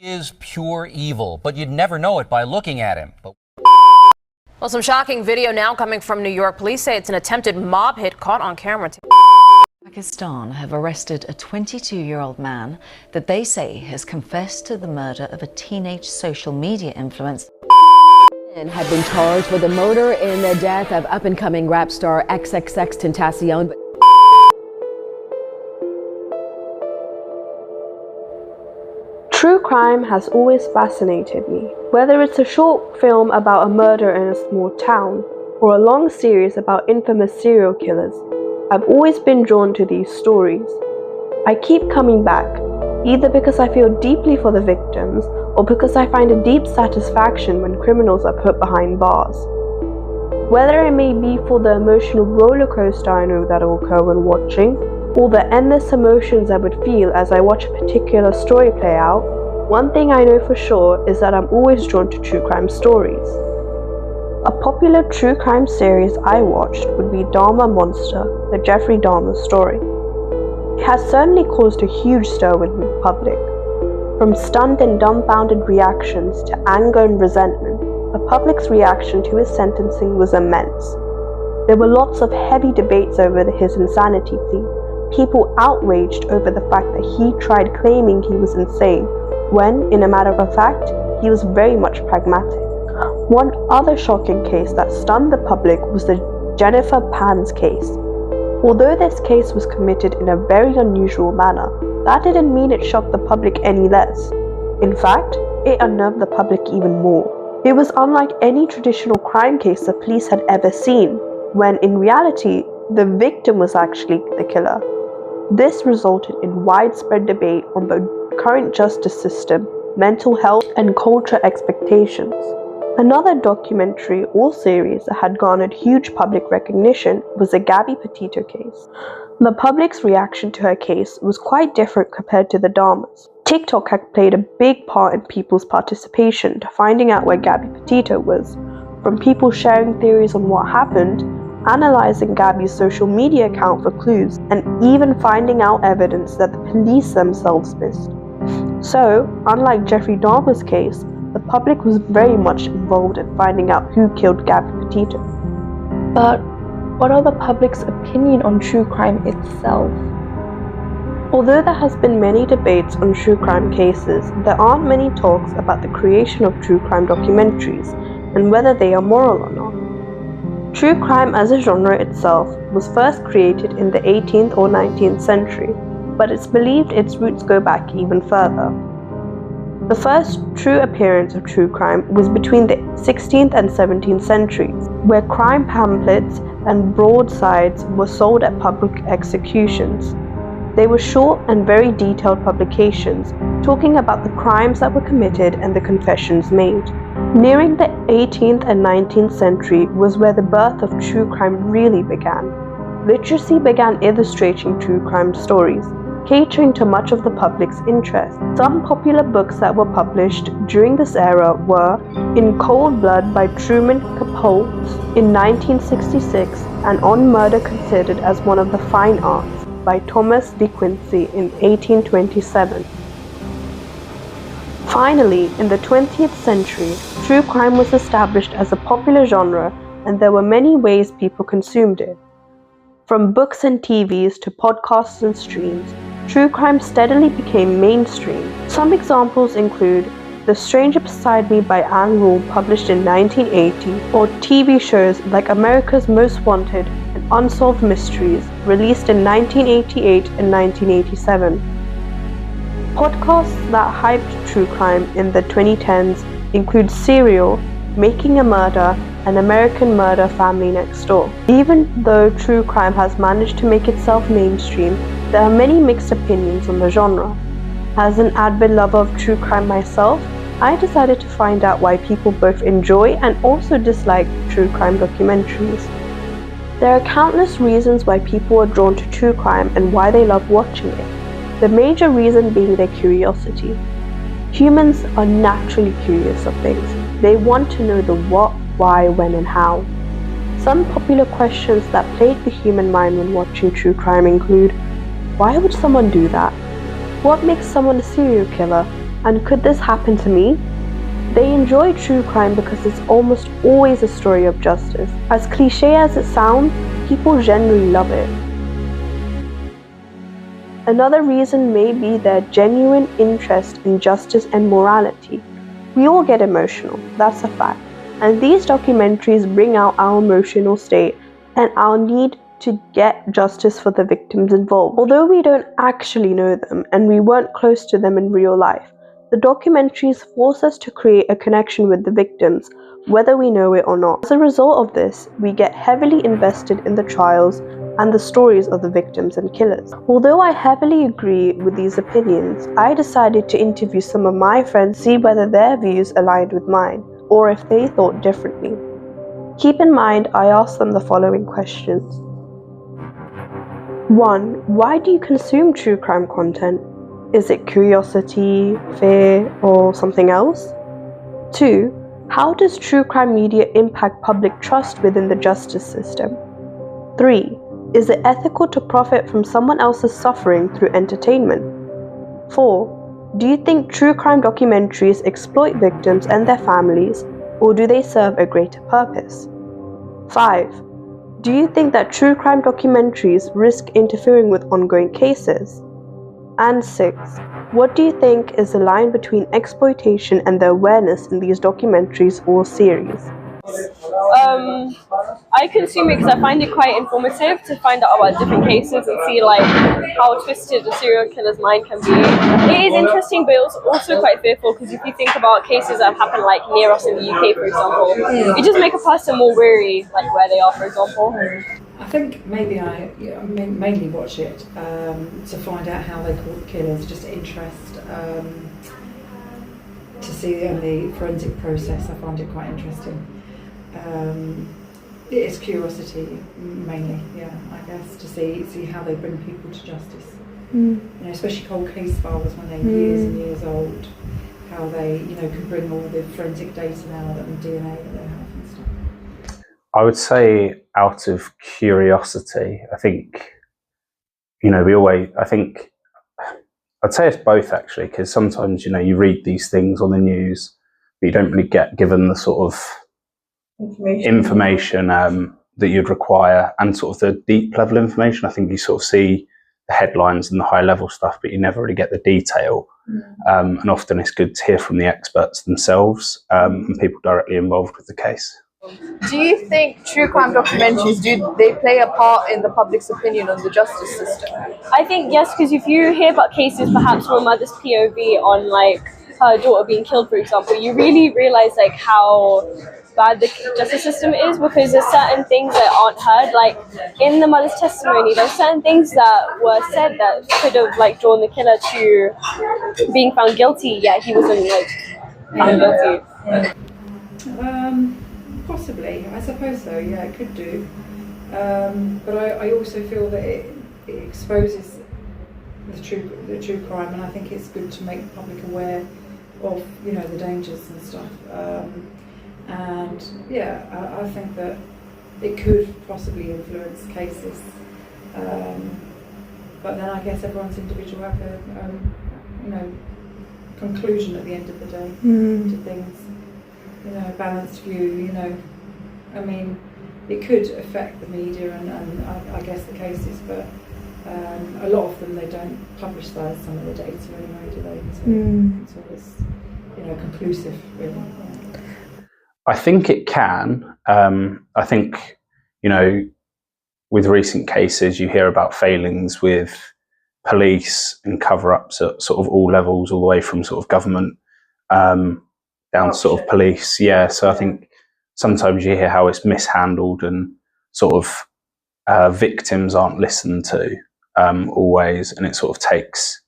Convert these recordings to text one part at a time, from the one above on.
Is pure evil, but you'd never know it by looking at him. Well, some shocking video now coming from New York. Police say it's an attempted mob hit caught on camera. Pakistan have arrested a 22-year-old man that they say has confessed to the murder of a teenage social media influencer. Have been charged with the murder and the death of up-and-coming rap star XXXTentacion. True crime has always fascinated me. Whether it's a short film about a murder in a small town or a long series about infamous serial killers, I've always been drawn to these stories. I keep coming back, either because I feel deeply for the victims or because I find a deep satisfaction when criminals are put behind bars. Whether it may be for the emotional roller coaster I know that will occur when watching, or the endless emotions I would feel as I watch a particular story play out, one thing I know for sure is that I'm always drawn to true crime stories. A popular true crime series I watched would be Dahmer Monster, the Jeffrey Dahmer story. It has certainly caused a huge stir with the public. From stunned and dumbfounded reactions to anger and resentment, the public's reaction to his sentencing was immense. There were lots of heavy debates over his insanity plea. People outraged over the fact that he tried claiming he was insane, when, in a matter of fact, he was very much pragmatic. One other shocking case that stunned the public was the Jennifer Pans case. Although this case was committed in a very unusual manner, that didn't mean it shocked the public any less. In fact, it unnerved the public even more. It was unlike any traditional crime case the police had ever seen, when in reality, the victim was actually the killer. This resulted in widespread debate on the current justice system, mental health, and culture expectations. Another documentary or series that had garnered huge public recognition was the Gabby Petito case. The public's reaction to her case was quite different compared to the Dahmers. TikTok had played a big part in people's participation to finding out where Gabby Petito was, from people sharing theories on what happened, analyzing Gabby's social media account for clues, and even finding out evidence that the police themselves missed. So, unlike Jeffrey Dahmer's case, the public was very much involved in finding out who killed Gabby Petito. But what are the public's opinion on true crime itself? Although there has been many debates on true crime cases, there aren't many talks about the creation of true crime documentaries and whether they are moral or not. True crime as a genre itself was first created in the 18th or 19th century, but it's believed its roots go back even further. The first true appearance of true crime was between the 16th and 17th centuries, where crime pamphlets and broadsides were sold at public executions. They were short and very detailed publications, talking about the crimes that were committed and the confessions made. Nearing the 18th and 19th century was where the birth of true crime really began. Literacy began illustrating true crime stories, catering to much of the public's interest. Some popular books that were published during this era were In Cold Blood by Truman Capote in 1966 and On Murder Considered as One of the Fine Arts by Thomas De Quincey in 1827. Finally, in the 20th century, true crime was established as a popular genre, and there were many ways people consumed it. From books and TVs to podcasts and streams, true crime steadily became mainstream. Some examples include The Stranger Beside Me by Ann Rule, published in 1980, or TV shows like America's Most Wanted and Unsolved Mysteries, released in 1988 and 1987. Podcasts that hyped true crime in the 2010s include Serial, Making a Murder, and American Murder Family Next Door. Even though true crime has managed to make itself mainstream, there are many mixed opinions on the genre. As an avid lover of true crime myself, I decided to find out why people both enjoy and also dislike true crime documentaries. There are countless reasons why people are drawn to true crime and why they love watching it. The major reason being their curiosity. Humans are naturally curious of things. They want to know the what, why, when, and how. Some popular questions that plague the human mind when watching true crime include: why would someone do that? What makes someone a serial killer? And could this happen to me? They enjoy true crime because it's almost always a story of justice. As cliché as it sounds, people generally love it. Another reason may be their genuine interest in justice and morality. We all get emotional, that's a fact. And these documentaries bring out our emotional state and our need to get justice for the victims involved. Although we don't actually know them and we weren't close to them in real life, the documentaries force us to create a connection with the victims, whether we know it or not. As a result of this, we get heavily invested in the trials and the stories of the victims and killers. Although I heavily agree with these opinions, I decided to interview some of my friends to see whether their views aligned with mine, or if they thought differently. Keep in mind, I asked them the following questions. 1. Why do you consume true crime content? Is it curiosity, fear, or something else? 2. How does true crime media impact public trust within the justice system? 3. Is it ethical to profit from someone else's suffering through entertainment? 4. Do you think true crime documentaries exploit victims and their families, or do they serve a greater purpose? 5. Do you think that true crime documentaries risk interfering with ongoing cases? And 6. What do you think is the line between exploitation and the awareness in these documentaries or series? I consume it because I find it quite informative to find out about different cases and see like how twisted a serial killer's mind can be. It is interesting, but it's also quite fearful because if you think about cases that have happened like near us in the UK, for example, it just make a person more wary, like where they are, for example. I think maybe I mainly watch it to find out how they caught the killers, just interest, to see the forensic process. I find it quite interesting. It is curiosity mainly, yeah, I guess, to see how they bring people to justice. You know, especially cold case files when they're years and years old, how they, can bring all the forensic data now and DNA that they have and stuff. I would say out of curiosity. I think, I'd say it's both actually, because sometimes, you read these things on the news, but you don't really get given the sort of information that you'd require and sort of the deep level information. I think you sort of see the headlines and the high level stuff, but you never really get the detail. And often it's good to hear from the experts themselves and people directly involved with the case. Do you think true crime documentaries, do they play a part in the public's opinion on the justice system? I think yes, because if you hear about cases perhaps from a mother's POV on like her daughter being killed, for example, you really realise like how bad the justice system is, because there's certain things that aren't heard. Like in the mother's testimony, there's certain things that were said that could have like drawn the killer to being found guilty, yet he wasn't like found guilty. Possibly, I suppose so. Yeah, it could do. But I also feel that it exposes the true crime, and I think it's good to make the public aware of the dangers and stuff. And yeah, I think that it could possibly influence cases. But then I guess everyone's individual have a conclusion at the end of the day to things. A balanced view. I mean, it could affect the media and I guess the cases, but a lot of them, they don't publicise some of the data anyway, do they? So it's conclusive, really. Yeah. I think it can. I think, with recent cases, you hear about failings with police and cover-ups at sort of all levels, all the way from sort of government down to sort of police. Yeah, so I think sometimes you hear how it's mishandled and sort of victims aren't listened to always, and it sort of takes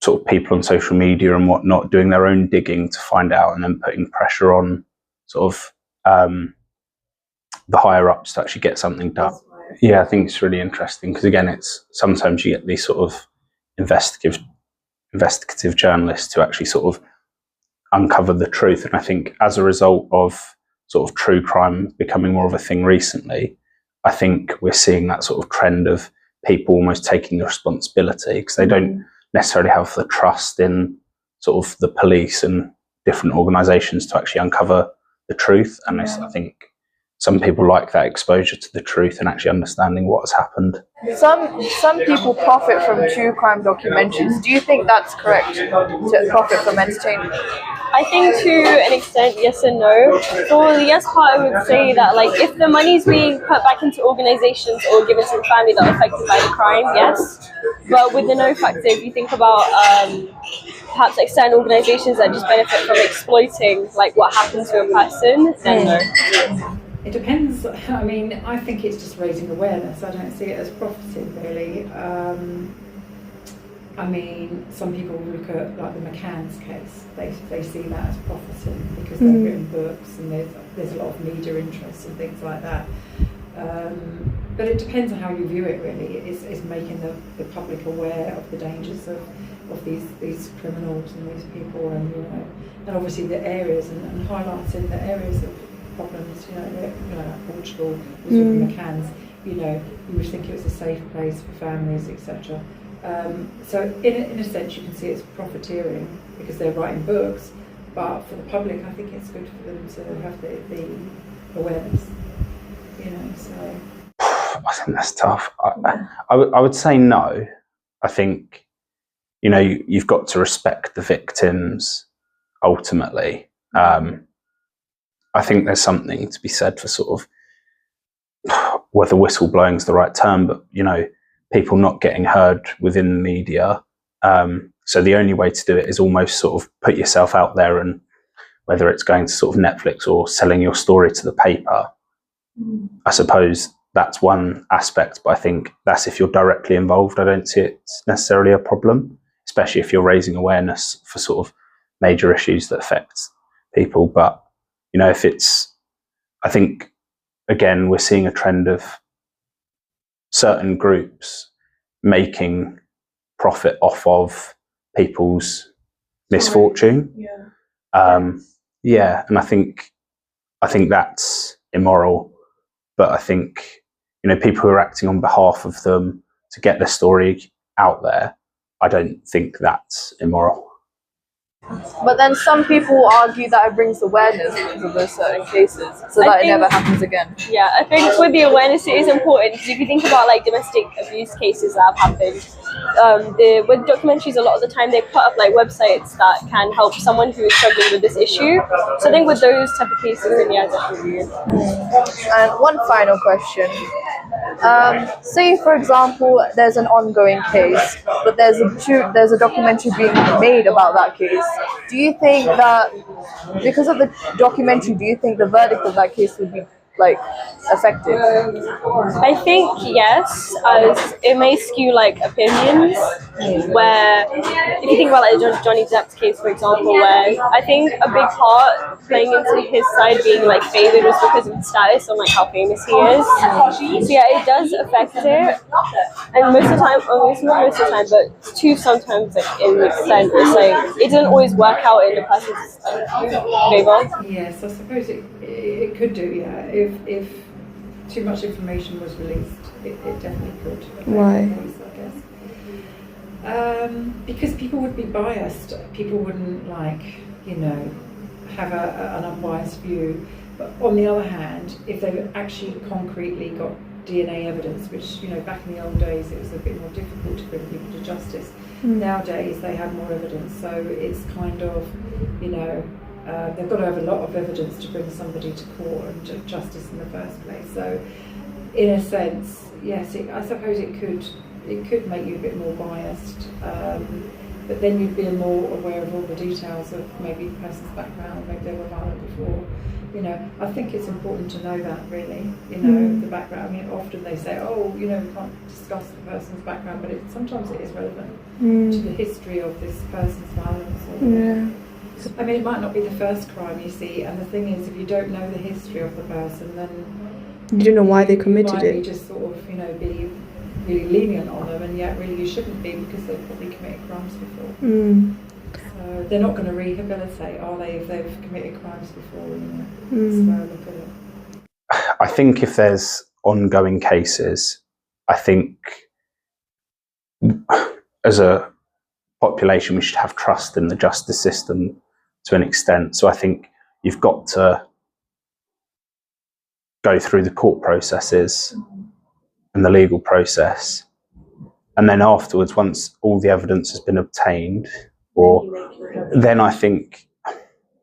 sort of people on social media and whatnot doing their own digging to find out and then putting pressure on sort of the higher ups to actually get something done. Yeah, I think it's really interesting because again, it's sometimes you get these sort of investigative journalists to actually sort of uncover the truth. And I think as a result of sort of true crime becoming more of a thing recently, I think we're seeing that sort of trend of people almost taking the responsibility because they don't necessarily have the trust in sort of the police and different organisations to actually uncover the truth. And I think some people like that exposure to the truth and actually understanding what has happened. Some people profit from true crime documentaries. Do you think that's correct, to profit from entertainment? I think to an extent, yes and no. For the yes part, I would say that like if the money's being put back into organizations or given to the family that are affected by the crime, yes. But with the no factor, if you think about perhaps like certain organizations that just benefit from exploiting like what happened to a person, then no. It depends. I mean, I think it's just raising awareness. I don't see it as profiting, really. I mean, some people look at like the McCann's case. They see that as profiting because they've written books and there's a lot of media interest and things like that. But it depends on how you view it, really. It's making the public aware of the dangers of these criminals and these people, and and obviously the areas and highlighting the areas of problems. Like Portugal was with McCann's. You would think it was a safe place for families, etc. So in a sense, you can see it's profiteering because they're writing books, but for the public, I think it's good for them to have the awareness. So I think that's tough. I would say no. I think you've got to respect the victims ultimately. I think there's something to be said for sort of whether whistleblowing is the right term, but people not getting heard within the media. So the only way to do it is almost sort of put yourself out there, and whether it's going to sort of Netflix or selling your story to the paper, I suppose that's one aspect, but I think that's if you're directly involved. I don't see it's necessarily a problem, especially if you're raising awareness for sort of major issues that affect people. But if it's, I think, again, we're seeing a trend of certain groups making profit off of people's misfortune. And I think that's immoral. But I think people who are acting on behalf of them to get their story out there, I don't think that's immoral. But then some people argue that it brings awareness because of those certain cases, so that it never happens again. Yeah, I think with the awareness it is important, because if you think about like domestic abuse cases that have happened, with documentaries a lot of the time they put up like websites that can help someone who is struggling with this issue. So I think with those type of cases, then yeah, definitely. And one final question. Say for example there's an ongoing case, but there's a documentary being made about that case. Do you think that because of the documentary, do you think the verdict of that case would be like effective? I think yes, as it may skew like opinions. Where if you think about like Johnny Depp's case, for example, where I think a big part playing into his side being like favored was because of his status and like how famous he is. So yeah, it does affect it, and most of the time, not most of the time, but to sometimes like in the extent, it's like it doesn't always work out in the person's favor. Yes, I suppose it could do. Yeah, if too much information was released, it definitely could. Why? I guess. Because people would be biased. People wouldn't have an unbiased view. But on the other hand, if they've actually concretely got DNA evidence, which back in the old days it was a bit more difficult to bring people to justice. Nowadays they have more evidence, so it's kind of they've got to have a lot of evidence to bring somebody to court and to justice in the first place. So in a sense, yes, I suppose it could make you a bit more biased, but then you'd be more aware of all the details of maybe the person's background, maybe they were violent before. I think it's important to know that, really, the background. I mean, often they say, we can't discuss the person's background, but sometimes it is relevant to the history of this person's violence. I mean, it might not be the first crime you see, and the thing is, if you don't know the history of the person, then you don't know why they committed it. You just sort of, be really lenient on them, and yet really you shouldn't be, because they've probably committed crimes before. So they're not going to rehabilitate, are they, if they've committed crimes before? That's where I look at it. I think if there's ongoing cases, I think as a population, we should have trust in the justice system to an extent. So I think you've got to go through the court processes and the legal process, and then afterwards, once all the evidence has been obtained, then I think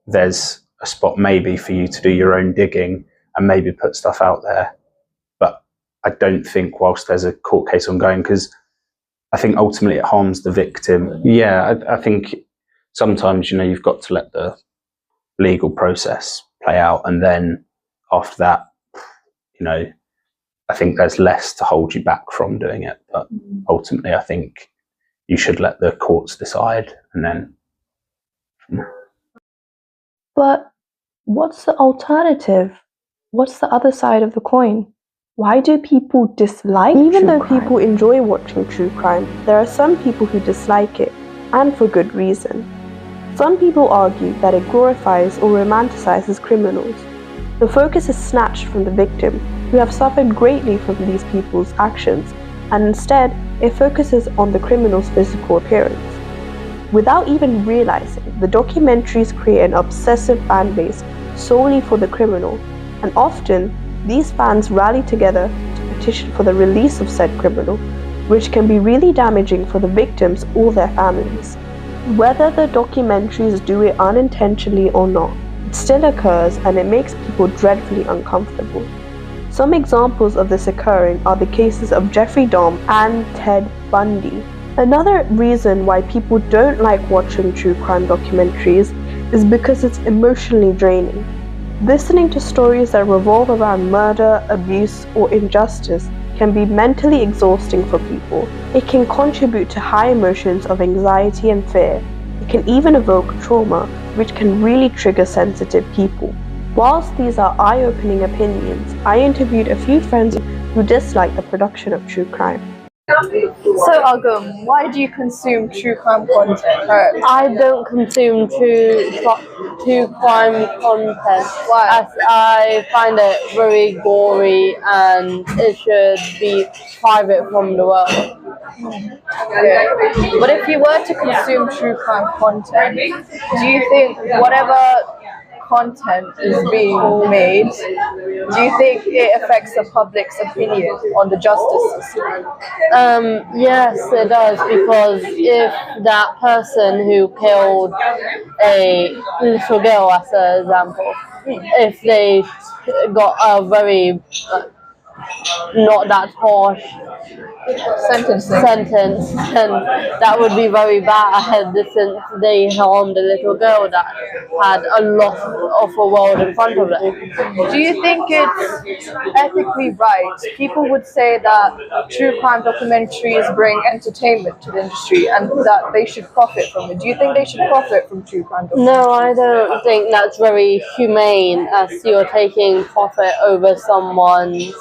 there's a spot maybe for you to do your own digging and maybe put stuff out there. But I don't think whilst there's a court case ongoing, because I think ultimately it harms the victim. Yeah, I think sometimes, you've got to let the legal process play out, and then after that, I think there's less to hold you back from doing it. But ultimately, I think you should let the courts decide, and then. But what's the alternative? What's the other side of the coin? Why do people dislike Even true though crime? people enjoy watching true crime, there are some people who dislike it, and for good reason. Some people argue that it glorifies or romanticizes criminals. The focus is snatched from the victim, who have suffered greatly from these people's actions, and instead it focuses on the criminal's physical appearance. Without even realizing, the documentaries create an obsessive fan base solely for the criminal, and often these fans rally together to petition for the release of said criminal, which can be really damaging for the victims or their families. Whether the documentaries do it unintentionally or not, it still occurs, and it makes people dreadfully uncomfortable. Some examples of this occurring are the cases of Jeffrey Dahmer and Ted Bundy. Another reason why people don't like watching true crime documentaries is because it's emotionally draining. Listening to stories that revolve around murder, abuse, or injustice can be mentally exhausting for people. It can contribute to high emotions of anxiety and fear. It can even evoke trauma, which can really trigger sensitive people. Whilst these are eye-opening opinions, I interviewed a few friends who dislike the production of true crime. So, Agam, why do you consume true crime content? I don't consume true crime content. Why? As I find it very gory, and it should be private from the world. Okay. But if you were to consume true crime content, do you think whatever content is being made, do you think it affects the public's opinion on the justice system? Yes, it does, because if that person who killed a little girl, as an example, if they got a very not that harsh sentence, then that would be very bad, since they harmed a little girl that had a lot of a world in front of them. Do you think it's ethically right? People would say that true crime documentaries bring entertainment to the industry and that they should profit from it. Do you think they should profit from true crime documentaries? No, I don't think that's very humane, as you're taking profit over someone's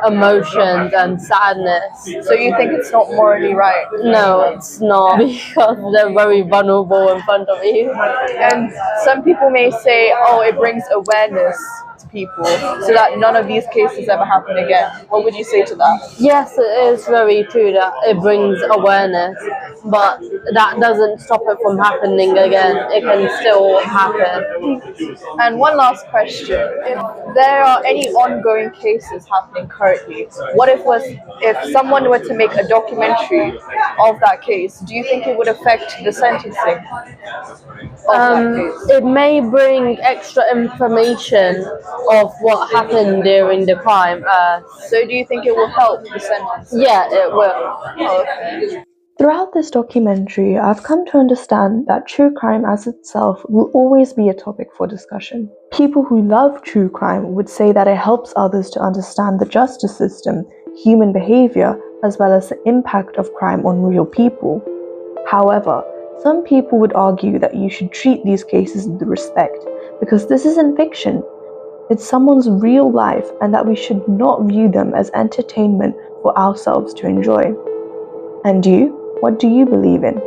emotions and sadness. So you think it's not morally right? No, it's not, because they're very vulnerable in front of you. And some people may say, oh, it brings awareness to people so that none of these cases ever happen again. What would you say to that? Yes, it is very true that it brings awareness, but that doesn't stop it from happening again. It can still happen. And one last question. If there are any ongoing cases happening currently, what if someone were to make a documentary of that case, do you think it would affect the sentencing of that case? It may bring extra information of what happened during the crime. So do you think it will help the sentence? Yeah, it will. Oh, okay. Throughout this documentary, I've come to understand that true crime as itself will always be a topic for discussion. People who love true crime would say that it helps others to understand the justice system, human behavior, as well as the impact of crime on real people. However, some people would argue that you should treat these cases with respect, because this isn't fiction. It's someone's real life, and that we should not view them as entertainment for ourselves to enjoy. And you? What do you believe in?